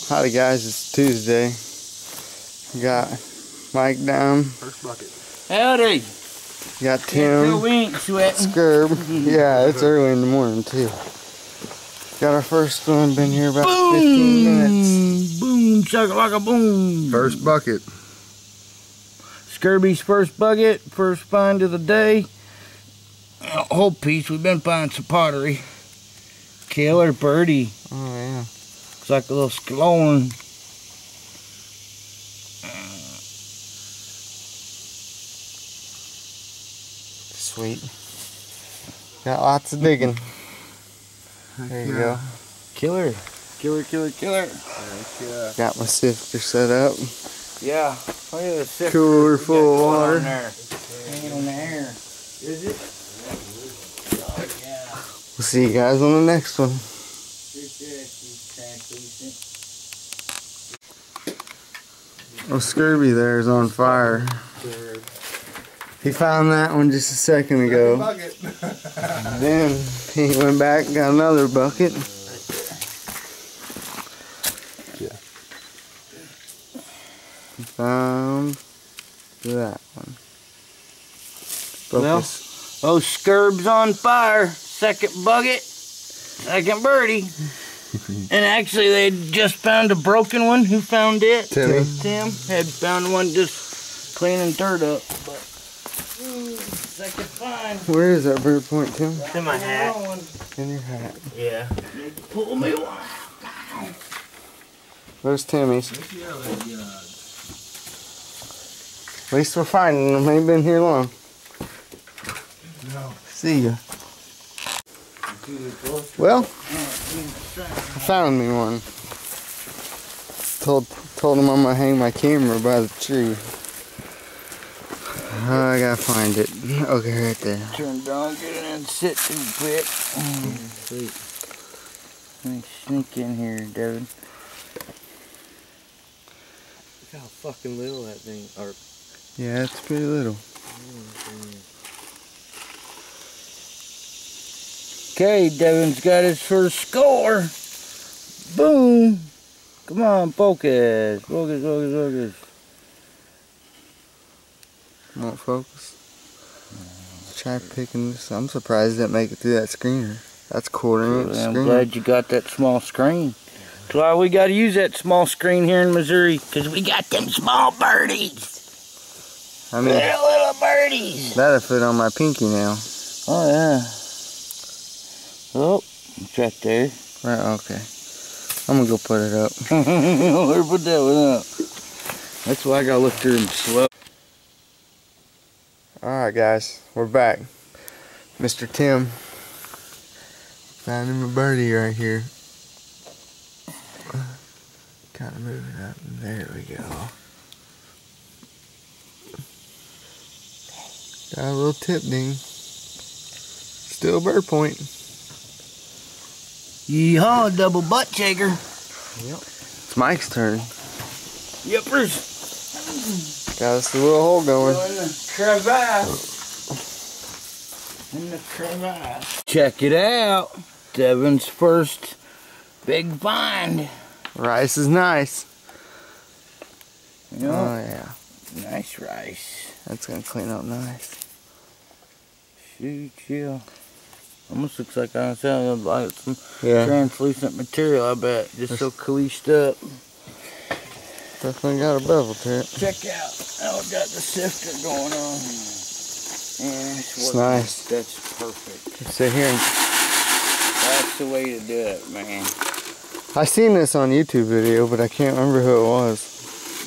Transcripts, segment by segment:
Howdy guys, it's Tuesday. Got Mike down. First bucket. Howdy. Got Tim. We ain't sweating. Scurb. Yeah, it's early in the morning too. Got our first one, been here about 15 minutes. Boom, chugga like a boom. First bucket. Scurby's first bucket, first find of the day. A whole piece, we've been finding some pottery. Killer birdie. Oh yeah. It's like a little skloin. Sweet. Got lots of digging. There you go. Killer. Killer, killer, killer. Yeah. Got my sifter set up. Yeah. Look at the sifter. Cooler full of water. Hanging on the air. Is it? Oh, yeah. We'll see you guys on the next one. Oh, Scurby there is on fire. He found that one just a second ago. Then he went back and got another bucket. Yeah. He found that one. Well, oh, Scurb's on fire. Second bucket, second birdie. And actually, they just found a broken one. Who found it? Tim. Tim had found one just cleaning dirt up. But second find. Where is that bird point, Tim? It's in my hat. In your hat. Yeah. Pull me one. Where's Timmy's? At least we're finding them. Ain't been here long. No. See ya. Well, I found me one. Told him I'm gonna hang my camera by the tree. I gotta find it. Okay, right there. Turn down, get in and sit too quick. Sweet. Let me sneak in here, Devin. Look how fucking little that thing. Or Yeah, it's pretty little. Okay, Devin's got his first score. Boom. Come on, focus. Focus, focus, focus. Won't focus. Try picking this. I'm surprised it didn't make it through that screener. That's quarter-inch I'm screen. glad you got that small screen. That's why we got to use that small screen here in Missouri, because we got them small birdies. I mean, Little birdies. that'll fit on my pinky now. Oh, yeah. Oh, it's right there. Right, okay. I'm gonna go put it up. Where put that one up? That's why I gotta look through them slow. Alright guys, we're back. Mr. Tim found him a birdie right here. Kind of move it up. There we go. Got a little tip ding. Still bird point. Yeehaw, double butt shaker. Yep. It's Mike's turn. Yuppers. Got us a little hole going. In the crevasse. In the crevasse. Check it out. Devin's first big find. Rice is nice. Yep. Oh yeah. Nice rice. That's gonna clean up nice. Shoot, yeah. Almost looks like I sound like some Yeah. translucent material, I bet. Just so cleached up. Definitely got a bevel to it. Check out how it got the sifter going on. Yeah, It's nice. That's perfect. Just sit here and That's the way to do it, man. I seen this on YouTube video, but I can't remember who it was.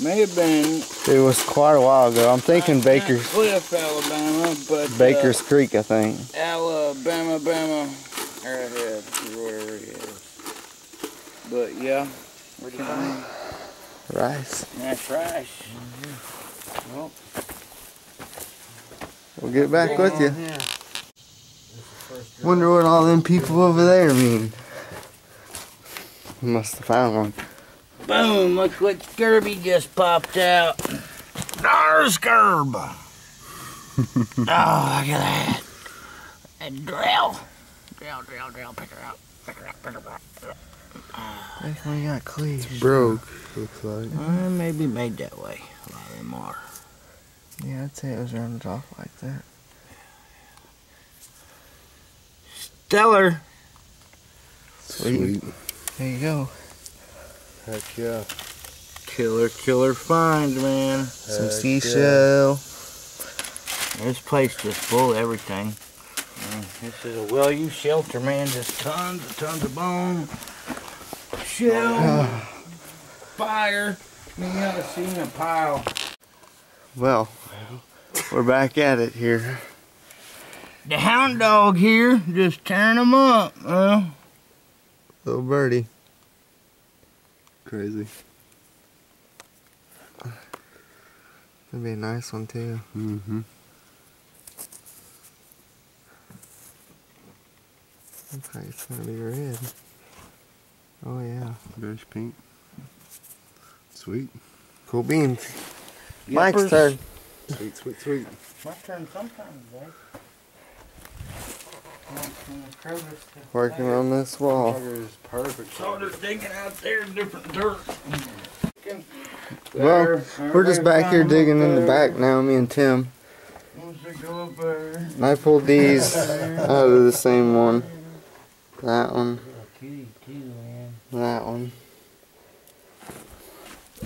May have been It was quite a while ago. I'm thinking Baker's Cliff, Alabama, but Baker's Creek, I think. Alabama, right ahead, wherever it is. But yeah, what do you think? Rice. Nice rice. Well, We'll get back with you. Wonder what all them people over there mean. Must have found one. boom! Look what Scurby just popped out. There's Scurb. Oh, look at that. And drill. Drill, pick her up. Definitely got cleats. It's broke, looks like. Maybe made that way. A lot of them are. Yeah, I'd say it was rounded off like that. Stellar. Sweet. There you go. Heck yeah. Killer find, man. Some seashell. This place just full of everything. This is a well-used shelter, man. Just tons of bone, shell, fire. I mean, you ought to see a pile. Well, we're back at it here. The hound dog here, just tearing them up. Little birdie. Crazy. That'd be a nice one too. Mm-hmm. Looks like it's gonna be red. Oh yeah. Bearish pink. Sweet. Cool beans. Mike's turn. Sweet. My turn sometimes, right? Working on this wall. Is perfect. So they're digging out there different dirt. Well, we're just back here digging in the back now, me and Tim. And I pulled these out of the same one. That one. That one.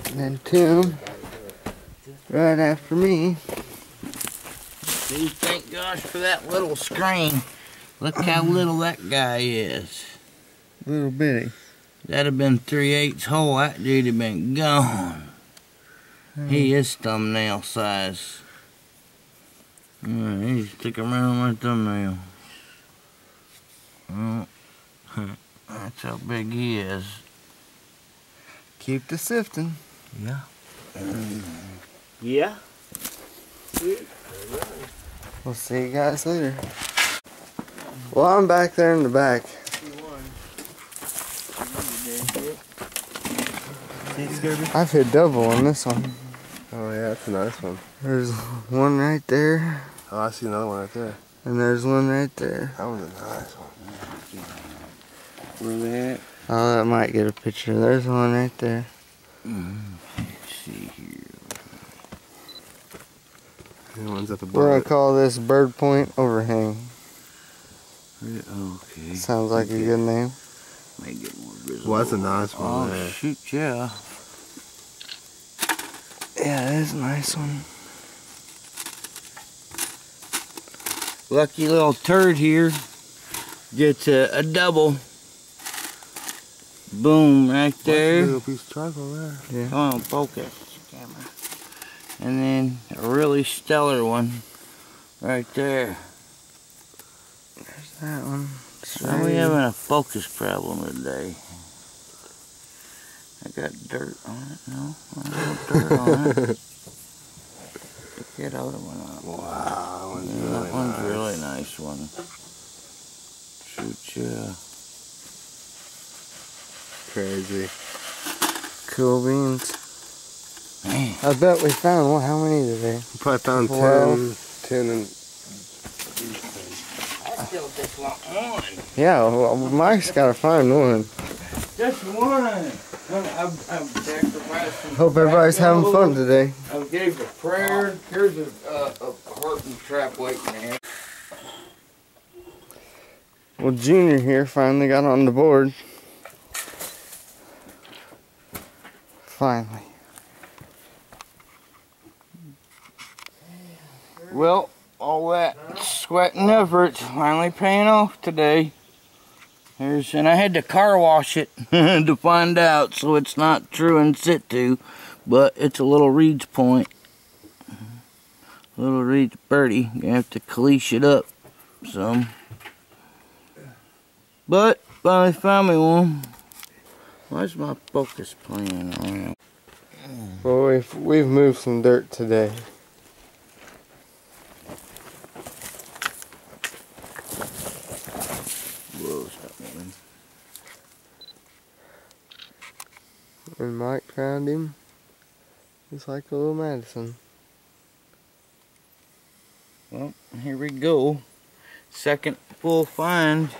And then Tim, right after me. See, thank gosh for that little screen. Look how little that guy is. Little bitty. That'd have been 3/8 hole. That dude have been gone. He is thumbnail size. He's sticking around my thumbnail. Oh, that's how big he is. Keep the sifting. Yeah. Yeah. We'll see you guys later. Well, I'm back there in the back. I've hit double on this one. Oh yeah, that's a nice one. There's one right there. Oh, I see another one right there. And there's one right there. That one's a nice one. Where they at? Oh, that might get a picture. There's one right there. Let's see here. The one's at the We're bottom. gonna call this Bird Point Overhang. Okay. Sounds like a good name. Make it more visible. Well, that's a nice one Oh, there. shoot, yeah. Yeah, that is a nice one. Lucky little turd here gets a double. Boom, right That's a there. little piece of charcoal there. Yeah. Come on, focus, camera. And then a really stellar one right there. There's that one. Are we having a focus problem today? I got dirt on it. No, I don't have dirt on it. Pick that other one up. Wow, that one's really That one's nice. a really nice one. Shoot, yeah. Crazy. Cool beans. Man, I bet we found one. How many today? We probably found 10 and I still just want one. Yeah, well, Mike's gotta find one. Just one. I've sacrificed some Hope everybody's having fun tobacco. today. I gave a prayer. Here's a hearting trap waiting there. Well, Junior here finally got on the board. Finally. Well, all that sweat and effort finally paying off today. And I had to car wash it to find out, so it's not true in situ, but it's a little Reed's point. Little Reed's birdie. Gonna have to cleash it up some. But finally found me one. Why's my focus playing around? Well, we've moved some dirt today. Whoa, stop moving. And Mike found him. It's like a little Madison. Well, here we go. Second full find.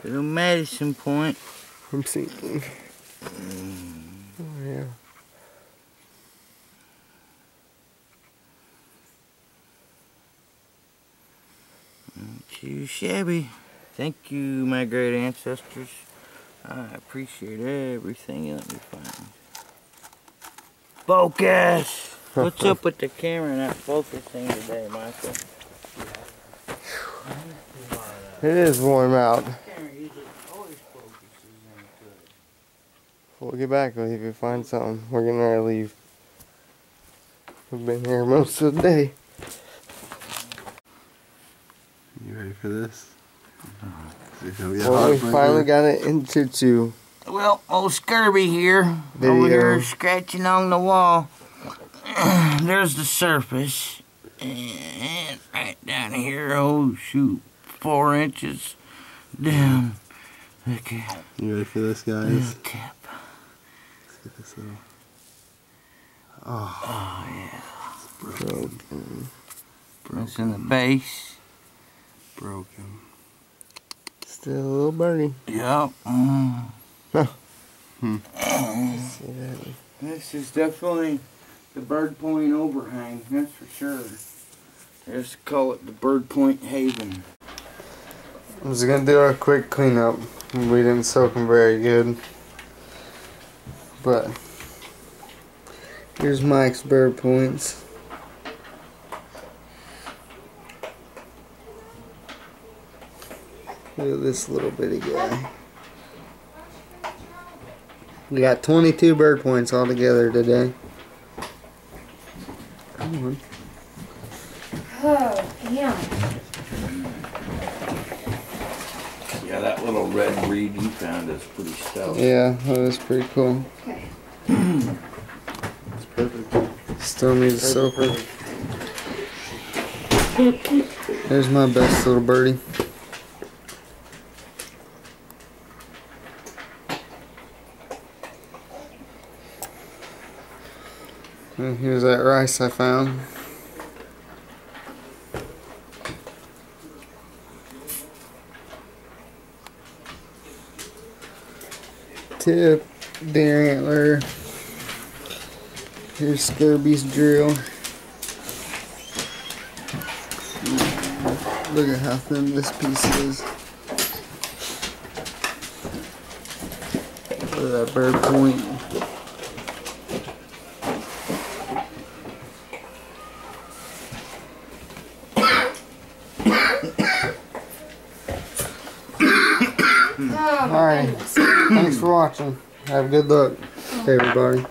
Little Madison point. from sinking. Oh yeah. Too shabby. Thank you, my great ancestors. I appreciate everything. Let me find. Focus! What's up with the camera not focusing today, Michael? It is warm out. Camera usually always focuses in good. We'll get back if we find something. We're getting ready to leave. We've been here most of the day. You ready for this? Well, we finally got it into two. Well, old Scurvy here, over here scratching on the wall. There's the surface. And right down here, oh shoot, 4 inches down. Look at You ready for this, guys? the tip. Let's get this little. Oh yeah. It's broken. It's in the base. Broken. Still a little birdie. Yep. See that? This is definitely the Bird Point overhang, that's for sure. Let's call it the Bird Point Haven. I'm just gonna do a quick cleanup. We didn't soak them very good, but here's Mike's bird points. Look at this little bitty guy. We got 22 bird points altogether today. Come on. Oh, yeah. Yeah, that little red reed you found is pretty stout. Yeah, that was pretty cool. Okay. It's perfect. Still need to soak her. There's my best little birdie. And here's that rice I found. Tip, deer antler. Here's Scurvy's drill. Look at how thin this piece is. Look at that bird point. Alright, thanks for watching. Have a good luck, everybody.